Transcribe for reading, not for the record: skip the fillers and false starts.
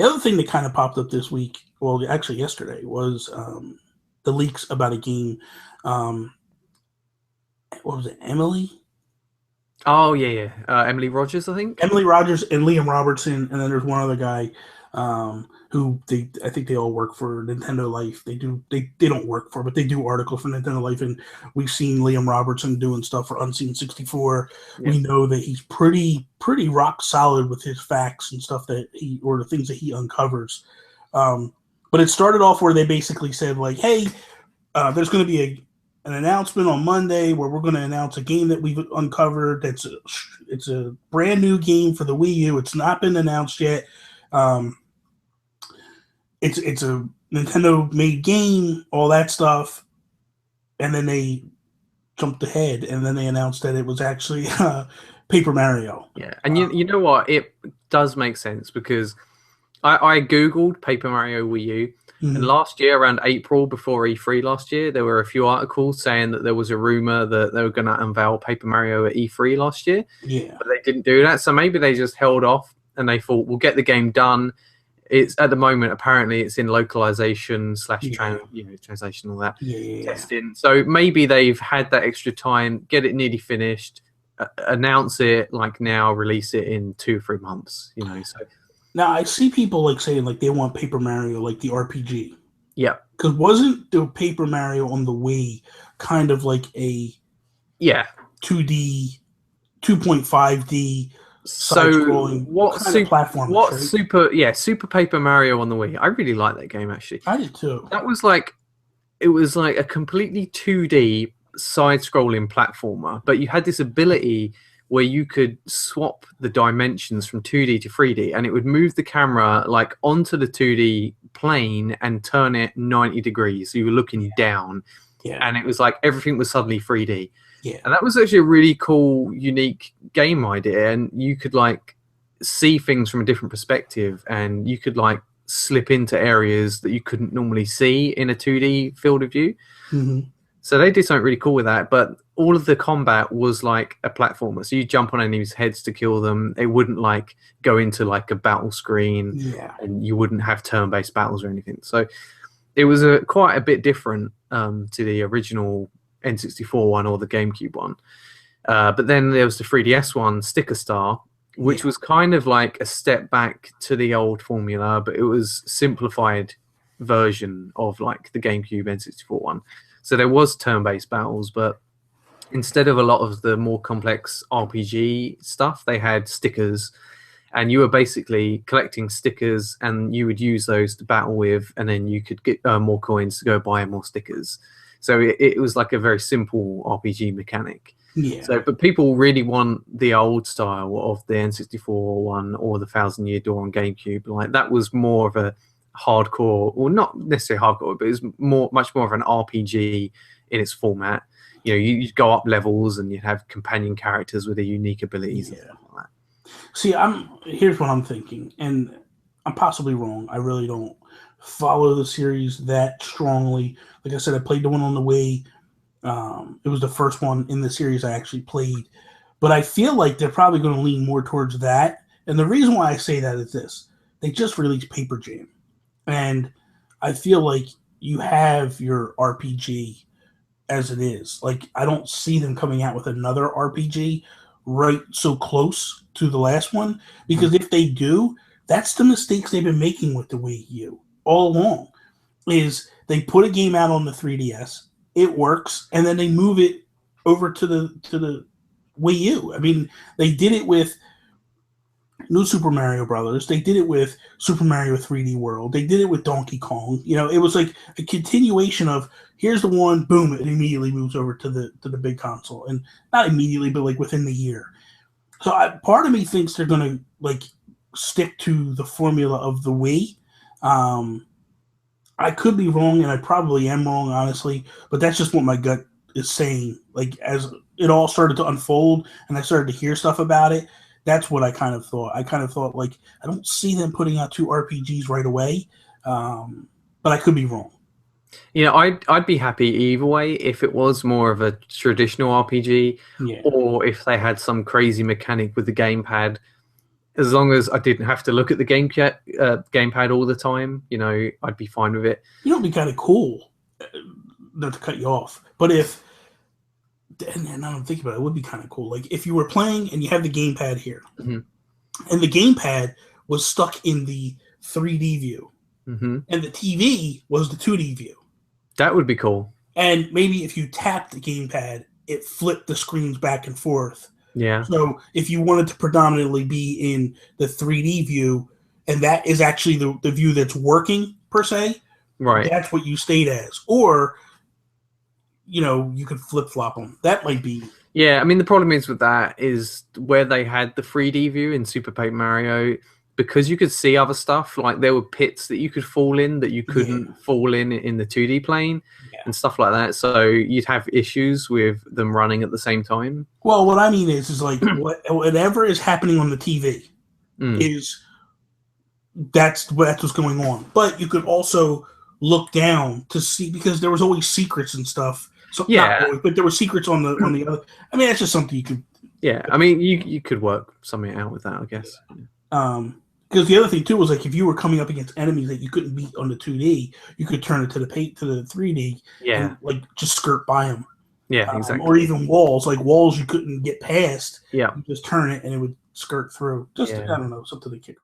The other thing that kind of popped up this week, well, actually yesterday, was the leaks about a game. Um, what was it, Emily? Oh yeah, yeah. Emily Rogers, I think. Emily Rogers and Liam Robertson, and then there's one other guy who I think they all work for Nintendo Life. They don't work for, but they do articles for Nintendo Life, and we've seen Liam Robertson doing stuff for Unseen 64. Yeah. We know that he's pretty rock solid with his facts and stuff that or the things that he uncovers. But it started off where they basically said like, "Hey, there's going to be an announcement on Monday where we're going to announce a game that we've uncovered. It's a brand new game for the Wii U. It's not been announced yet. It's a Nintendo made game, all that stuff." And then they jumped ahead, and then they announced that it was actually Paper Mario. Yeah, and you know what? It does make sense because I googled Paper Mario Wii U, and last year around April before E3 last year, there were a few articles saying that there was a rumor that they were going to unveil Paper Mario at E3 last year. Yeah, but they didn't do that, so maybe they just held off and they thought we'll get the game done. It's at the moment apparently it's in localization / translation, all that testing. So maybe they've had that extra time, get it nearly finished, announce it like now, release it in 2-3 months. So now I see people like saying like they want Paper Mario like the RPG. Yeah, because wasn't the Paper Mario on the Wii kind of like a 2D, 2.5D? So what platform? Super Paper Mario on the Wii. I really like that game actually. I did too. That was like it was like a completely 2D side-scrolling platformer, but you had this ability where you could swap the dimensions from 2D to 3D, and it would move the camera like onto the 2D plane and turn it 90 degrees. So you were looking down, and it was like everything was suddenly 3D. Yeah, and that was actually a really cool, unique game idea, and you could like see things from a different perspective, and you could like slip into areas that you couldn't normally see in a 2D field of view. So they did something really cool with that, but all of the combat was like a platformer. So you jump on enemies' heads to kill them. It wouldn't like go into like a battle screen, and you wouldn't have turn-based battles or anything. So it was quite a bit different to the original N64 one or the GameCube one. But then there was the 3DS one, Sticker Star, which was kind of like a step back to the old formula, but it was simplified version of like the GameCube N64 one. So there was turn-based battles, but instead of a lot of the more complex RPG stuff, they had stickers, and you were basically collecting stickers, and you would use those to battle with, and then you could get more coins to go buy more stickers. So it was like a very simple RPG mechanic. So, but people really want the old style of the N64 one or the Thousand Year Door on GameCube. Like that was more of a hardcore, or not necessarily hardcore, but it was much more of an RPG in its format. You'd go up levels and you'd have companion characters with their unique abilities and stuff like that. See, here's what I'm thinking, and I'm possibly wrong. I really don't follow the series that strongly. Like I said, I played the one on the Wii. It was the first one in the series I actually played, but I feel like they're probably going to lean more towards that. And the reason why I say that is this: they just released Paper Jam, and I feel like you have your RPG as it is. Like I don't see them coming out with another RPG right so close to the last one, because if they do, that's the mistakes they've been making with the Wii U all along. Is they put a game out on the 3DS, it works, and then they move it over to the Wii U. I mean, they did it with New Super Mario Brothers. They did it with Super Mario 3D World. They did it with Donkey Kong. It was like a continuation of here's the one, boom, it immediately moves over to the big console, and not immediately, but like within the year. So part of me thinks they're gonna like stick to the formula of the Wii. I could be wrong, and I probably am wrong, honestly, but that's just what my gut is saying. Like as it all started to unfold, and I started to hear stuff about it. That's what I kind of thought. I kind of thought, like, I don't see them putting out 2 RPGs right away, but I could be wrong. I'd be happy either way if it was more of a traditional RPG, or if they had some crazy mechanic with the gamepad. as long as I didn't have to look at the gamepad all the time, you know, I'd be fine with it. You know, it'd be kind of cool, not to cut you off, but if, and now I'm thinking about it, it would be kind of cool. Like if you were playing and you have the gamepad here, and the gamepad was stuck in the 3D view, and the TV was the 2D view. That would be cool. And maybe if you tapped the gamepad, it flipped the screens back and forth. Yeah. So if you wanted to predominantly be in the 3D view, and that is actually the view that's working per se, right? That's what you stayed as. Or, you know, you could flip flop them. That might be. Yeah, I mean the problem is with that is where they had the 3D view in Super Paper Mario, because you could see other stuff. Like there were pits that you could fall in that you couldn't fall in the 2D plane. And stuff like that, so you'd have issues with them running at the same time. Well, what I mean is like whatever is happening on the TV is that's what's going on. But you could also look down to see, because there was always secrets and stuff. So not always, but there were secrets on the other. I mean, that's just something you could. Yeah, I mean, you could work something out with that, I guess. Because the other thing too was like if you were coming up against enemies that you couldn't beat on the 2D, you could turn it to the 3D, and like just skirt by them. Yeah, exactly. Or even walls, like walls you couldn't get past. Yeah, you just turn it and it would skirt through. Just I don't know, something to kick.